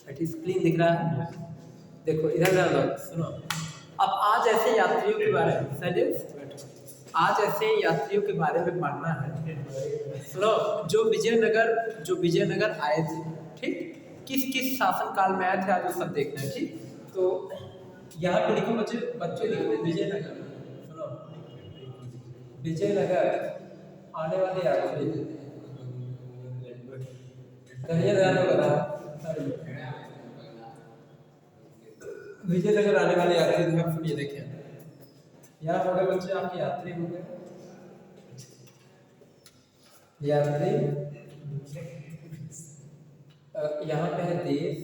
Screen दिख रहा है? देखो इधर लो, सुनो। अब आज ऐसे यात्रियों के बारे में आज ऐसे यात्रियों के बारे में पढ़ना है। सुनो, जो विजयनगर आए थे, ठीक, किस किस शासन काल में आए थे आज वो सब देखना है, ठीक। तो यहाँ पे लिखो बच्चे लिखो विजयनगर। सुनो, विजयनगर आने वाले यात्री विजयनगर आने वाले यात्री हम सुनिए, देखिए यहाँ हो गए बच्चे आपके यात्री हो गए, यात्री। यहाँ पे है देश,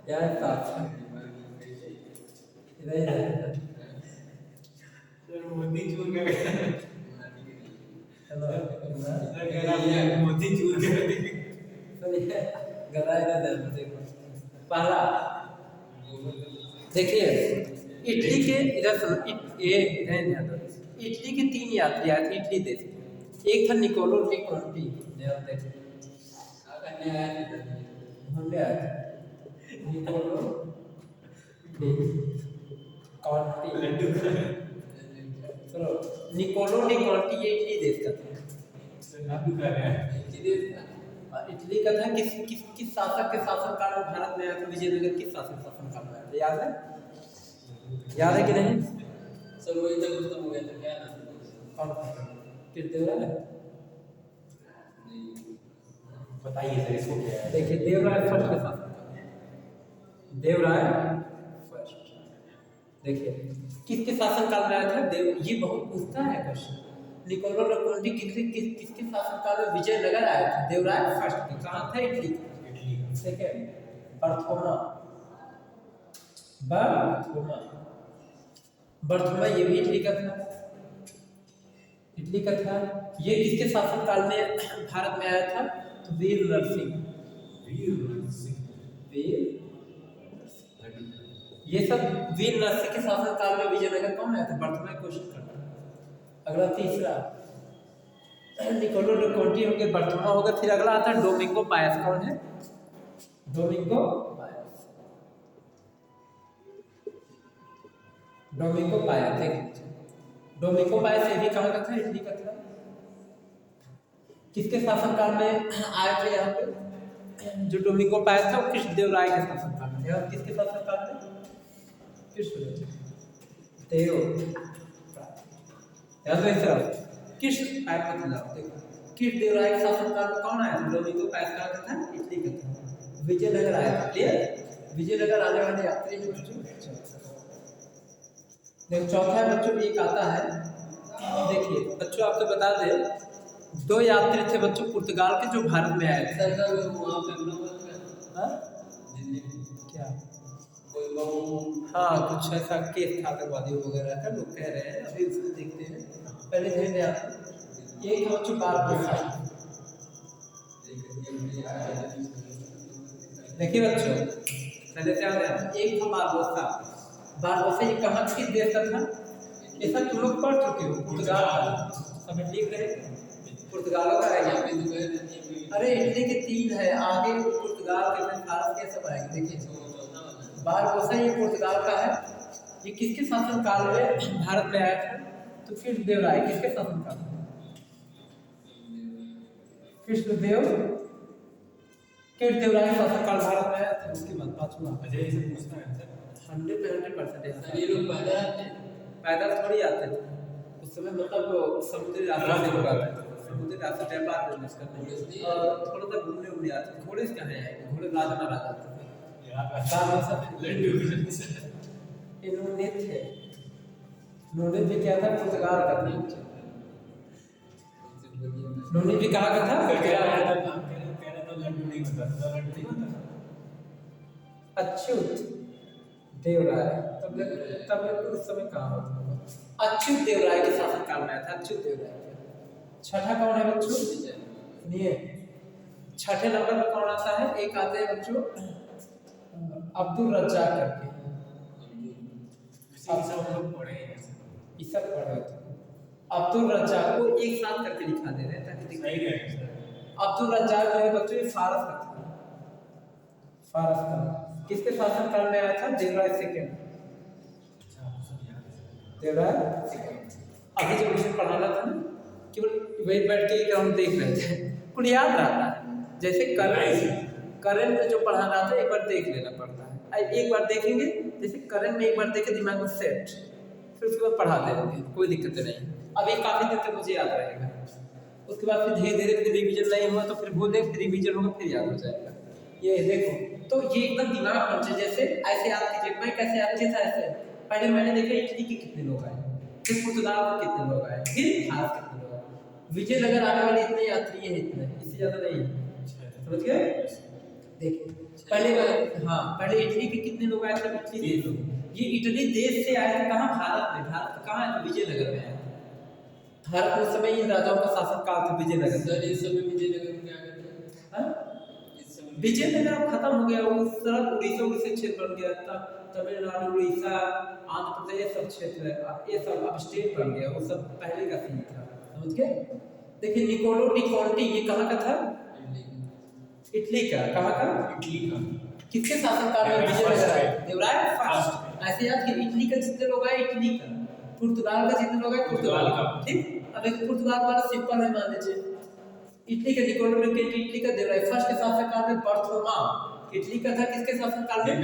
यहाँ शासन, मोदी चूर गए, मोदी चूर गए। पहला देखिए, इटली के इधर सुनो, इटली के 3 यात्री आए थे इटली देश के। एक था निकोलो डी कॉन्टी, निकोलो डी कॉन्टी, सुनो, निकोलो डी कॉन्टी ये इटली देश का था। इटली का था। किस शासक के शासनकाल में भारत में आया था विजयनगर? किस शासनकाल में आया था? याद है कि नहीं? सर वही तक खत्म हो गया था, क्या नाम? कौन? देवराय। बताइए सर इसको क्या है? देखिए, देवराय फर्स्ट का शासनकाल, देवराय फर्स्ट। देखिए किसके शासनकाल में आया था? ये बहुत पूछता है क्वेश्चन। निकोलो डी कॉन्टी किसके शासनकाल में विजयनगर आए थे? देवराय फर्स्ट के। कहाँ था? इटली। ठीक है, बर्थोमा ये भी इटली का था, ये किसके शासनकाल में भारत में आया था? तो वीर नरसिंह। ये सब वीर नरसिंह के शासनकाल में विजयनगर कौन आया था? बर्थोमा क्वेश्चन करना। अगला तीसरा निकोलो डी कॉन्टी हो गया, बर्थोमा हो गया। फिर अगला आता है डोमिंगो पायस। कौन है? Domingo Paes. डोमिंगो पायस ये भी कहाँ का था? इटली का था। किसके शासनकाल में आए थे यहाँ पे? जो डोमिंगो पायस था वो कृष्णदेवराय के शासनकाल में था। किसके शासनकाल में? कृष्णदेवराय के शासनकाल में कौन आया था? डोमिंगो पायस कहाँ का था? इटली का था। विजयनगर आया था। क्लियर? विजयनगर आने वाले यात्री हैं बच्चों। देखो चौथा है बच्चों, एक आता है, देखिए बच्चों आपको बता दे, 2 यात्री थे बच्चों पुर्तगाल के जो भारत में आए थे। क्या? हाँ, कुछ ऐसा केस था आतंकवादी वगैरह का, लोग कह रहे हैं, अभी उसको देखते हैं। पहले ध्यान दें आप, ये था बच्चों बारबोसा। देखिए बच्चों, पहले क्या है, एक था बारबोसा। ये कहाँ के देश का था? ये सब तुम लोग पढ़ चुके हो, पुर्तगाल का। सब लिख रहे, पुर्तगाल का है। अरे इटली के 3 है, आगे पुर्तगाल के, भारत के सब आएंगे। देखिए बारबोसा ये पुर्तगाल का है। ये किसके शासनकाल में भारत में आया था? तो कृष्णदेवराय। किसके शासनकाल में? कृष्णदेवराय शासनकाल भारत में आया था। उसके बाद पांचवा 100% ये लोग पैदल थोड़ी आते थे उस समय, मतलब समुद्री रास्ते से लोग आते थे, समुद्री रास्ते व्यापार बिजनेस करने और थोड़ा सा घूमने आते थे। घोड़े से कहाँ आए? घोड़े राजा जाते थे। इन्होंने भी क्या था? पुर्तगाल का था। इन्होंने भी कहा का था? अच्युत देवराय। तब उस समय कहाँ होता? अच्युत देवराय के शासनकाल में आया था। अच्युत देवराय। छठा कौन है बच्चों? सुनिए, छठे नंबर पर कौन आता है? एक आते हैं बच्चों अब्दुल रज्जाक करके। सब पढ़े थे। अब्दुल रज्जाक को एक साथ करके दिखा दे रहे हैं ताकि अब्दुल रज्जाक जो है बच्चों फारस का था। पारस का किसके शासनकाल में आया था? देवराय सेकंड। देवराय सेकंड। अभी जब इसे पढ़ाना था ना, केवल वही बैठ के एक राउंड देख रहे थे, कुछ याद रहता है। जैसे करंट जो पढ़ा रहा था एक बार देख लेना पड़ता है, एक बार देखेंगे, जैसे करंट में एक बार देखे दिमाग में सेट, फिर उसके बाद पढ़ा देंगे, कोई दिक्कत नहीं। अब ये काफी दिन तक मुझे याद रहेगा, उसके बाद फिर धीरे धीरे फिर रिवीजन नहीं हुआ तो फिर भूल देंगे, फिर रिवीजन होगा फिर याद हो जाएगा। ये देखो, तो ये एकदम दिमाग पंच, जैसे ऐसे याद कीजिए। मैं कैसे याद किया था? ऐसे पहले मैंने देखा इटली के कितने लोग आए, फिर पुर्तगाल के कितने लोग आए, फिर भारत के कितने लोग आए, विजयनगर आने वाले इतने यात्री हैं, इतने, इससे ज्यादा नहीं। समझ गए? देखिए पहले इटली के कितने लोग आए थे? इटली देश लोग। ये इटली देश से आए थे कहाँ? भारत में। भारत कहाँ है? विजयनगर में आए। भारत में समय इन राजाओं का शासन काल था विजयनगर। सर इस समय विजयनगर में क्या करते हैं? विजयनगर अब खत्म हो गया, उस तरफ उड़ीसा क्षेत्र बन गया था। तमिलनाडु, उड़ीसा, आंध्र प्रदेश सब क्षेत्र है, ये सब अब स्टेट बन गया, वो सब पहले का सीन था। समझ गए? देखिए निकोलो डी कॉन्टी, ये कहाँ का था? इटली का। कहाँ का? इटली का। किसके शासनकाल में विजयनगर आया? देवराय फर्स्ट। ऐसे याद कि इटली का जितने लोग आए इटली का, पुर्तगाल का जितने लोग आए पुर्तगाल का। ठीक, अब एक पुर्तगाल वाला सिंपल है, मान लीजिए इटली का निकोलो डी कॉन्टी, इटली का देवराय फर्स्ट के शासनकाल में बर्थोमा, इटली का था। किसके शासनकाल में?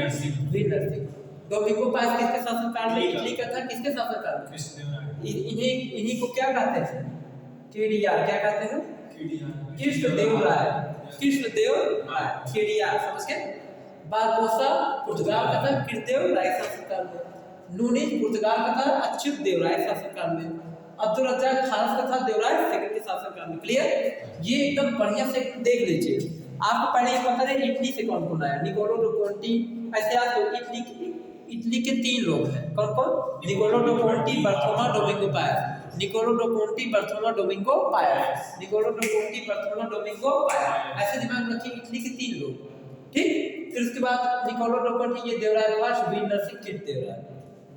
वीनरसिंह। डोमिंगो पास किसके शासनकाल में? इटली का था। किसके शासनकाल में? इन्हीं को क्या कहते हैं? केडियार। क्या कहते हैं? कृष्णदेवराय। कृष्णदेवराय, केडियार। समझ गए? बारबोसा पुर्तगाल का था, कृष्णदेवराय शासनकाल में। नूनीज पुर्तगाल का था, अच्युत देवराय शासनकाल में। अब्दुल रज्जाक खान का था देवराय सेकंड के शासनकाल में। क्लियर? ये एकदम बढ़िया से देख लीजिए। आपको पहले ये पता है इटली से कौन कौन आया? Niccolo de Conti. ऐसे आप इटली के 3 लोग हैं। कौन कौन? Niccolo de Conti, Barthoma, Domingo Paes. Niccolo de Conti, Barthoma, Domingo Paes. Niccolo de Conti, Barthoma, Domingo Paes. ऐसे दिमाग में रखिए, इटली के 3 लोग। ठीक, फिर उसके बाद निकोलो डी कॉन्टी, ये देवराय फर्स्ट, वीनरसिंह, कृष्णदेवराय।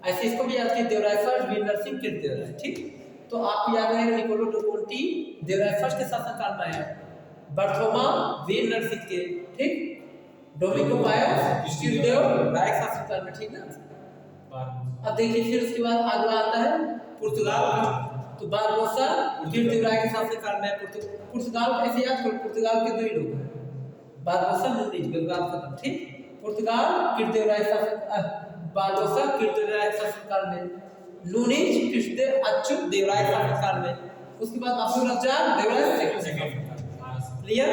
ऐसे इसको भी याद कीजिए, देवराय फर्स्ट, वीनरसिंह, कृष्णदेवराय। ठीक, तो आप याद रखेंगे निकोलो डी कॉन्टी देवराय फर्स्ट के शासनकाल में आया, बर्थोमा वीरनरसिंह के, ठीक, डोमिंगो पायस कृष्णदेवराय शासनकाल में। ठीक ना? अब देखिए फिर उसके बाद अगला आता है पुर्तगाल का, तो बारबोसा कृष्णदेवराय के शासनकाल में। पुर्तगाल ऐसे याद करो, पुर्तगाल के 2 ही लोग हैं, बारबोसा, नूनीज। पुर्तगाल खत्म। ठीक, पुर्तगाल कृष्णदेवराय शासन, बारबोसा कृष्णदेवराय शासनकाल में, नूनीज कृष्णदेव अच्युत देवराय शासनकाल में। उसके बाद अब्दुल रज्जाक देवराय सेकंड। क्लियर?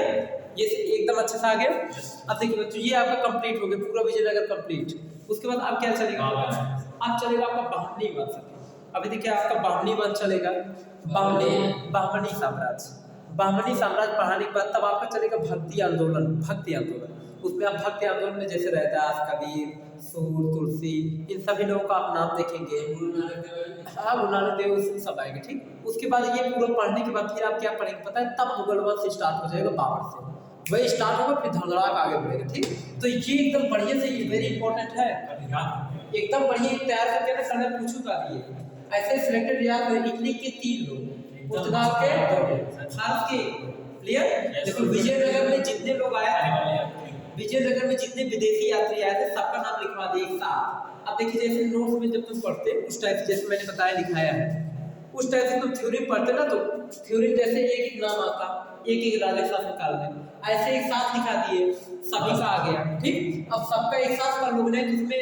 ये एकदम अच्छे से आ गया। अब देखिए बच्चों, ये आपका कंप्लीट हो गया, पूरा विजयनगर कंप्लीट। उसके बाद आप क्या चलेगा? आप चलेगा आपका बामनी वंश। अभी देखिए आपका बामनी वंश चलेगा, बामनी साम्राज्य। बामनी साम्राज्य पढ़ाने के बाद तब आपका चलेगा भक्ति आंदोलन। भक्ति आंदोलन, उसमें आप भक्ति आंदोलन में जैसे रैदास, कबीर, सूर, तुलसी, इन सभी लोगों का आप नाम देखेंगे। हाँ, गुरु नानक देव सब आएंगे। ठीक, उसके बाद ये पूरा पढ़ने के बाद फिर आप क्या पढ़ेंगे पता है? तब मुगल वंश स्टार्ट हो जाएगा बाबर से, वही स्टार्ट होगा, फिर धड़धड़ाक आगे बढ़ेगा। ठीक, तो ये एकदम बढ़िया से, ये वेरी इंपॉर्टेंट है, एकदम बढ़िया तैयार करके ना सर पूछूंगा भी। ऐसे सिलेक्टेड याद करें, इटली के 3 लोग, पुर्तगाल के 2 लोग, भारत के। क्लियर? देखो विजयनगर में जितने लोग आए, विजयनगर में जितने विदेशी यात्री आए थे सबका नाम लिखवा दिए एक साथ। अब देखिए जैसे नोट्स में जब तुम पढ़ते उस टाइप से, जैसे मैंने बताया लिखाया है, उस टाइप से तुम थ्योरी पढ़ते ना, तो थ्योरी जैसे एक नाम आता, एक राजा शासनकाल में, ऐसे एक साथ लिखा दिए, सभी का आ गया। ठीक, अब सबका एक साथ कर लोगे नहीं, जिसमें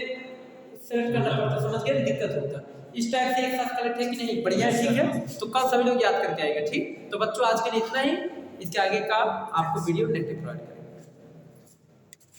सेलेक्ट करना पड़ता, समझ गए? दिक्कत होता। इस टाइप से एक साथ कलेक्ट है कि नहीं? बढ़िया, ठीक है। तो कल सभी लोग याद करके आएगा। ठीक, तो बच्चों आज के लिए इतना ही, इसके आगे का आपको वीडियो नेक्स्ट प्रोवाइड